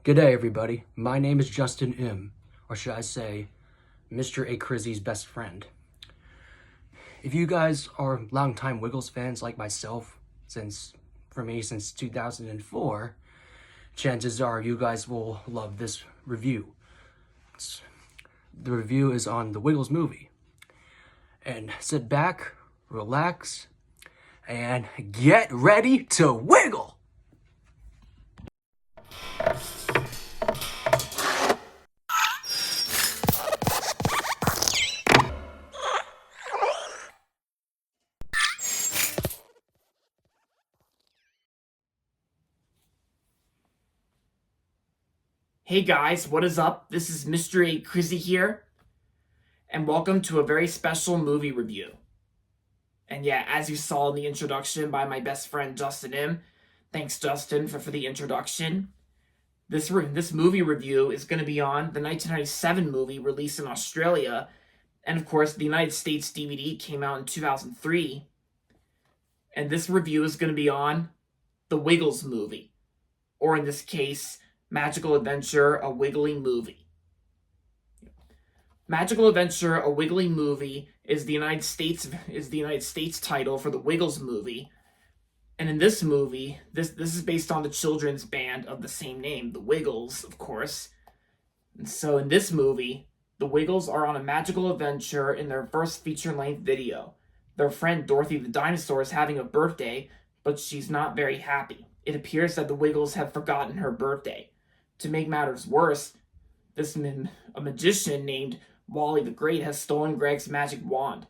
G'day everybody, my name is Justin M, or should I say, Mr. A. Crizzy's best friend. If you guys are longtime Wiggles fans like myself, since 2004, chances are you guys will love this review. The review is on the Wiggles movie. And sit back, relax, and get ready to wiggle! Hey guys, what is up? This is Mr. A. Crizzy here, and welcome to a very special movie review. And yeah, as you saw in the introduction by my best friend Justin M, thanks Justin for the introduction. This movie review is going to be on the 1997 movie released in Australia, and of course the United States DVD came out in 2003. And this review is going to be on the Wiggles movie, or in this case, Magical Adventure, a Wiggly Movie. Magical Adventure, a Wiggly Movie is the United States title for the Wiggles movie. And in this movie, this is based on the children's band of the same name, the Wiggles, of course. And so in this movie, the Wiggles are on a magical adventure in their first feature-length video. Their friend Dorothy the dinosaur is having a birthday, but she's not very happy. It appears that the Wiggles have forgotten her birthday. To make matters worse, a magician named Wally the Great has stolen Greg's magic wand.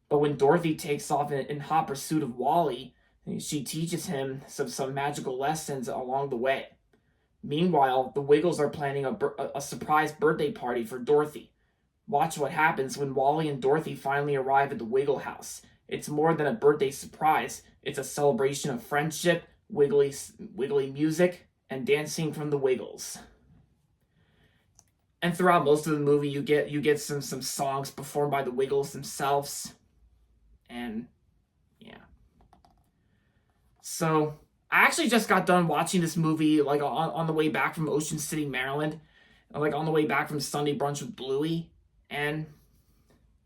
But when Dorothy takes off in hot pursuit of Wally, she teaches him some magical lessons along the way. Meanwhile, the Wiggles are planning a surprise birthday party for Dorothy. Watch what happens when Wally and Dorothy finally arrive at the Wiggle House. It's more than a birthday surprise. It's a celebration of friendship, wiggly music, and dancing from the Wiggles. And throughout most of the movie, you get some songs performed by the Wiggles themselves. And yeah. So I actually just got done watching this movie like on the way back from Ocean City, Maryland, like on the way back from Sunday Brunch with Bluey, and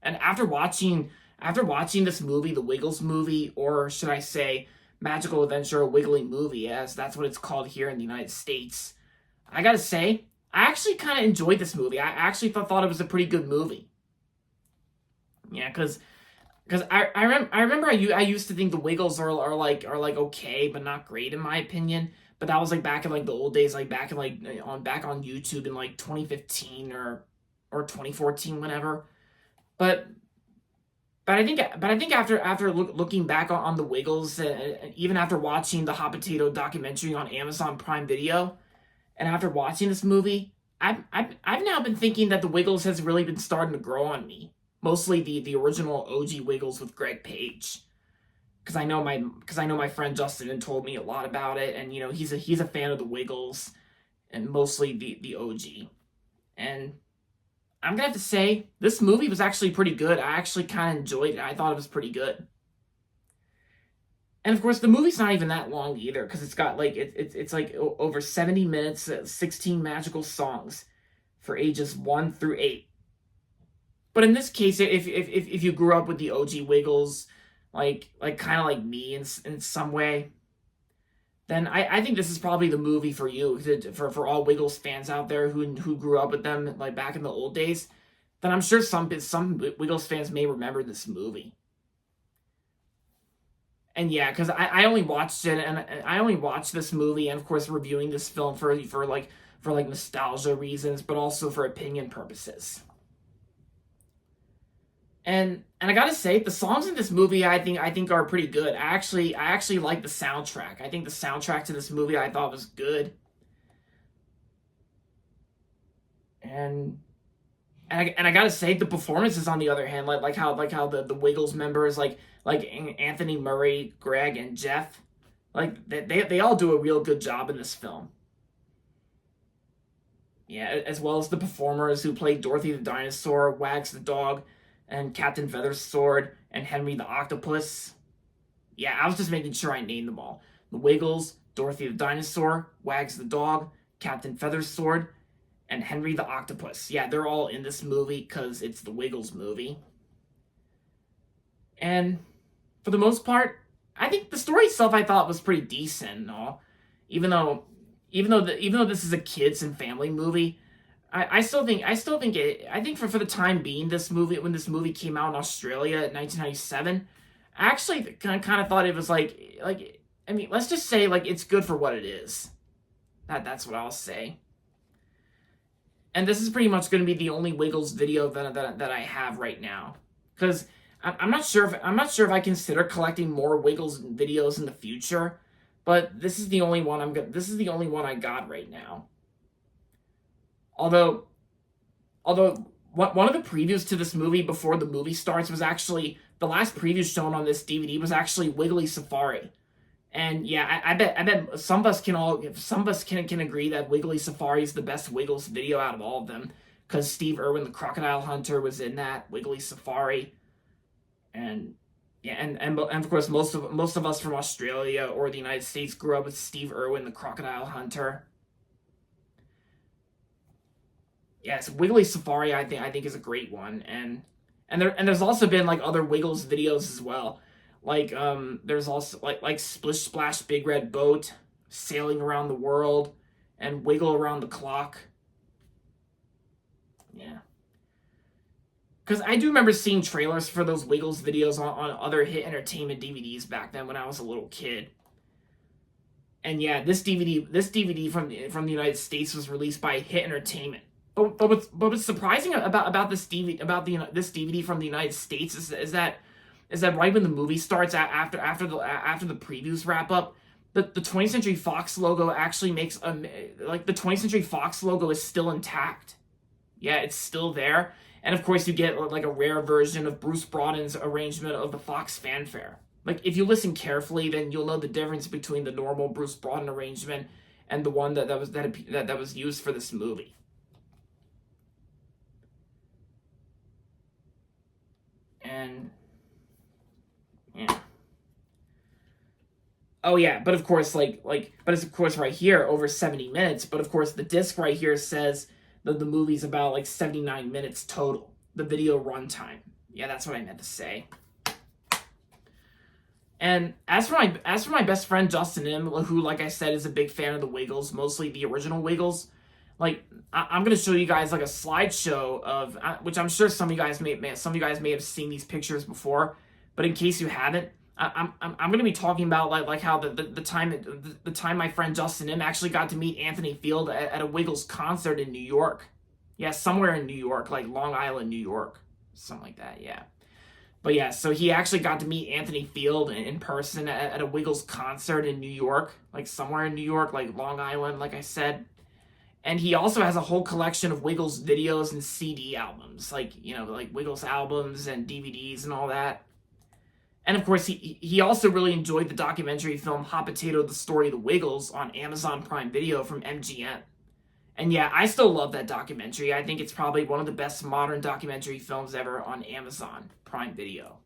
after watching this movie, the Wiggles movie, or should I say, Magical Adventure, a Wiggly Movie, as that's what it's called here in the United States. I gotta say, I actually kind of enjoyed this movie. I actually thought it was a pretty good movie. Yeah, because I remember I used to think the Wiggles are like okay, but not great in my opinion. But that was like back in like the old days, like back on YouTube in like 2015 or 2014, whenever. But I think after looking back on the Wiggles, even after watching the Hot Potato documentary on Amazon Prime Video, and after watching this movie, I've now been thinking that the Wiggles has really been starting to grow on me. Mostly the original OG Wiggles with Greg Page, because I know my friend Justin told me a lot about it, and you know he's a fan of the Wiggles, and mostly the OG, and I'm gonna have to say, this movie was actually pretty good. I actually kind of enjoyed it. I thought it was pretty good. And of course, the movie's not even that long either, because it's got like it's like over 70 minutes, 16 magical songs for ages 1 through 8. But in this case, if you grew up with the OG Wiggles, like kind of like me in some way, then I think this is probably the movie for you, for all Wiggles fans out there who grew up with them like back in the old days. Then I'm sure some Wiggles fans may remember this movie. And yeah, because I only watched it, and I only watched this movie, and of course reviewing this film for nostalgia reasons, but also for opinion purposes. And I gotta say, the songs in this movie I think are pretty good. I actually like the soundtrack. I think the soundtrack to this movie I thought was good. And I gotta say, the performances on the other hand, like how the Wiggles members like Anthony, Murray, Greg, and Jeff, like they all do a real good job in this film. Yeah, as well as the performers who played Dorothy the dinosaur, Wags the dog, and Captain Feathersword, and Henry the octopus. Yeah, I was just making sure I named them all. The Wiggles, Dorothy the dinosaur, Wags the dog, Captain Feathersword, and Henry the Octopus. Yeah, they're all in this movie because it's the Wiggles movie. And for the most part, I think the story itself I thought was pretty decent and all. Even though this is a kids and family movie, I think for the time being, when this movie came out in Australia in 1997, I actually kind of thought it was I mean, let's just say like it's good for what it is. That's what I'll say. And this is pretty much going to be the only Wiggles video that I have right now, because I'm not sure if I consider collecting more Wiggles videos in the future, but this is the only one I got right now. Although one of the previews to this movie before the movie starts was actually the last preview shown on this DVD was actually Wiggly Safari. And yeah, I bet some of us can agree that Wiggly Safari is the best Wiggles video out of all of them, because Steve Irwin the Crocodile Hunter was in that Wiggly Safari, and yeah, and of course most of us from Australia or the United States grew up with Steve Irwin the Crocodile Hunter. Yes, Wiggly Safari I think is a great one, and there's also been like other Wiggles videos as well. Like there's also like Splish Splash Big Red Boat, Sailing Around the World, and Wiggle Around the Clock. Yeah. Because I do remember seeing trailers for those Wiggles videos on other Hit Entertainment DVDs back then when I was a little kid. And yeah, this DVD from the United States was released by Hit Entertainment. But what's surprising about this DVD from the United States is that right when the movie starts, after the previews wrap up, the 20th Century Fox logo actually makes the 20th Century Fox logo is still intact. Yeah, it's still there, and of course you get like a rare version of Bruce Broaden's arrangement of the Fox fanfare. Like if you listen carefully, then you'll know the difference between the normal Bruce Broaden arrangement and the one that was used for this movie. And yeah. Oh yeah, but of course, but it's of course right here over 70 minutes. But of course, the disc right here says that the movie's about like 79 minutes total. The video runtime. Yeah, that's what I meant to say. And as for my best friend Justin M, who, like I said, is a big fan of the Wiggles, mostly the original Wiggles. Like I'm gonna show you guys like a slideshow of which I'm sure some of you guys may have seen these pictures before, but in case you haven't, I'm gonna be talking about like how the time my friend Justin M actually got to meet Anthony Field at a Wiggles concert in New York. Yeah, somewhere in New York, like Long Island, New York, something like that. Yeah. But yeah, so he actually got to meet Anthony Field in person at a Wiggles concert in New York, like somewhere in New York, like Long Island, like I said. And he also has a whole collection of Wiggles videos and CD albums, like Wiggles albums and DVDs and all that. And of course, he also really enjoyed the documentary film Hot Potato: The Story of the Wiggles on Amazon Prime Video from MGM. And yeah, I still love that documentary. I think it's probably one of the best modern documentary films ever on Amazon Prime Video.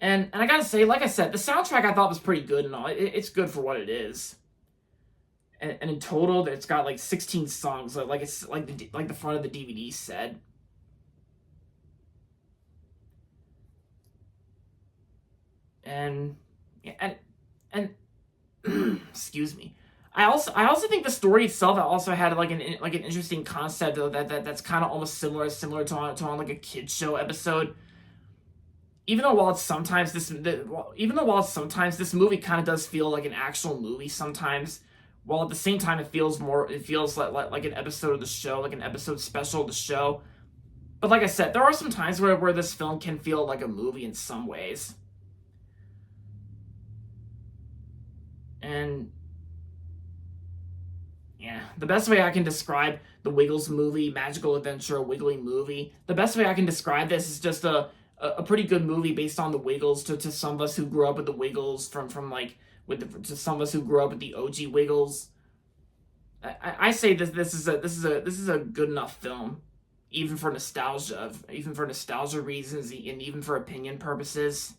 And I gotta say, like I said, the soundtrack I thought was pretty good and all. It's good for what it is. And in total, it's got like 16 songs, like it's like the front of the DVD said. And excuse me. I also think the story itself also had like an interesting concept that's kind of almost similar to on like a kids show episode. Even though while sometimes this movie kind of does feel like an actual movie sometimes, while at the same time it feels like an episode of the show, like an episode special of the show. But like I said, there are some times where this film can feel like a movie in some ways. And yeah, the best way I can describe the Wiggles movie, Magical Adventure Wiggly movie, the best way I can describe this is just a pretty good movie based on the Wiggles to some of us who grew up with the Wiggles to some of us who grew up with the OG Wiggles. I say this is a good enough film, even for nostalgia reasons and even for opinion purposes.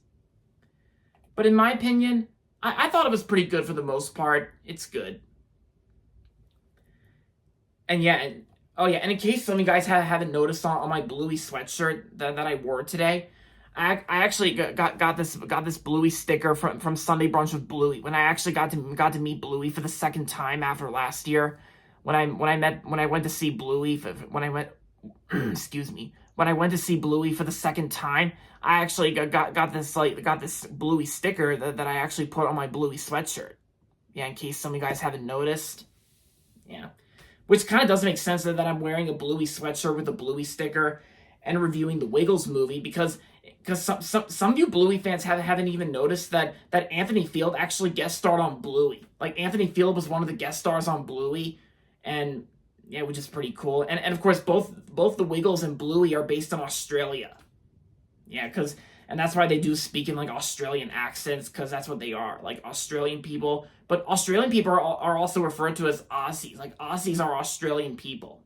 But in my opinion, I thought it was pretty good for the most part. It's good. And yeah, and in case some of you guys haven't noticed on my Bluey sweatshirt that I wore today, I actually got this Bluey sticker from Sunday Brunch with Bluey, when I actually got to meet Bluey for the second time after last year, when I went to see Bluey excuse me, when I went to see Bluey for the second time. I actually got this Bluey sticker that I actually put on my Bluey sweatshirt. Yeah, in case some of you guys haven't noticed. Yeah. Which kind of doesn't make sense that I'm wearing a Bluey sweatshirt with a Bluey sticker and reviewing the Wiggles movie, because some of you Bluey fans haven't even noticed that Anthony Field actually guest starred on Bluey. Like, Anthony Field was one of the guest stars on Bluey, and yeah, which is pretty cool. And of course, both the Wiggles and Bluey are based in Australia. Yeah, and that's why they do speak in like Australian accents, because that's what they are, like Australian people. But Australian people are also referred to as Aussies. Like, Aussies are Australian people,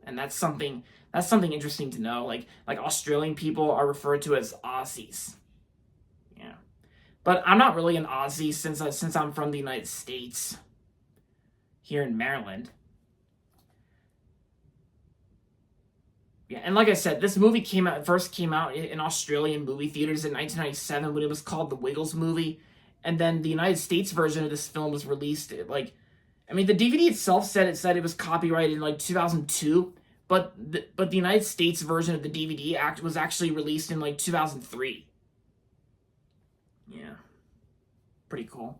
and that's something interesting to know. Like Australian people are referred to as Aussies. Yeah, but I'm not really an Aussie since I'm from the United States, here in Maryland. Yeah, and like I said, this movie first came out in Australian movie theaters in 1997 when it was called The Wiggles Movie, and then the United States version of this film was released the DVD itself said it was copyrighted in like 2002, but the United States version of the DVD was actually released in like 2003. Yeah, pretty cool.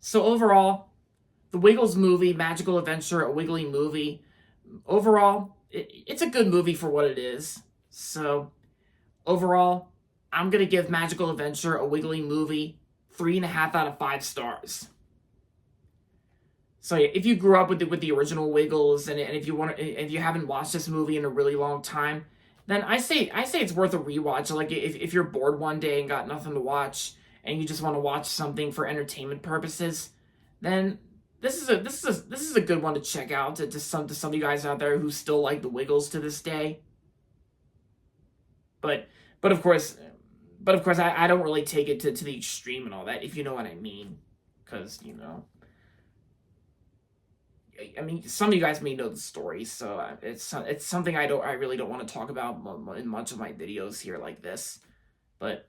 So overall, The Wiggles Movie, Magical Adventure, a Wiggly Movie. Overall, it's a good movie for what it is. So, overall, I'm going to give Magical Adventure, a Wiggly Movie, 3.5 out of 5 stars. So yeah, if you grew up with the original Wiggles, and if you haven't watched this movie in a really long time, then I say it's worth a rewatch. Like, if you're bored one day and got nothing to watch, and you just want to watch something for entertainment purposes, then this is a good one to check out to some of you guys out there who still like the Wiggles to this day. But of course I don't really take it to the extreme and all that, if you know what I mean, because I mean, some of you guys may know the story, so it's something I really don't want to talk about in much of my videos here like this, but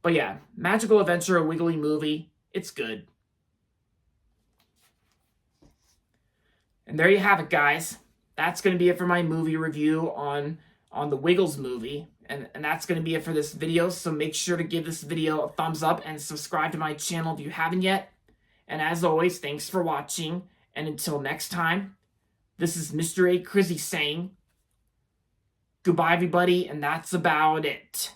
yeah, Magical Adventure, a Wiggly Movie, it's good. And there you have it, guys. That's going to be it for my movie review on the Wiggles movie. And that's going to be it for this video. So make sure to give this video a thumbs up and subscribe to my channel if you haven't yet. And as always, thanks for watching. And until next time, this is Mr. A. Crizzy saying goodbye, everybody. And that's about it.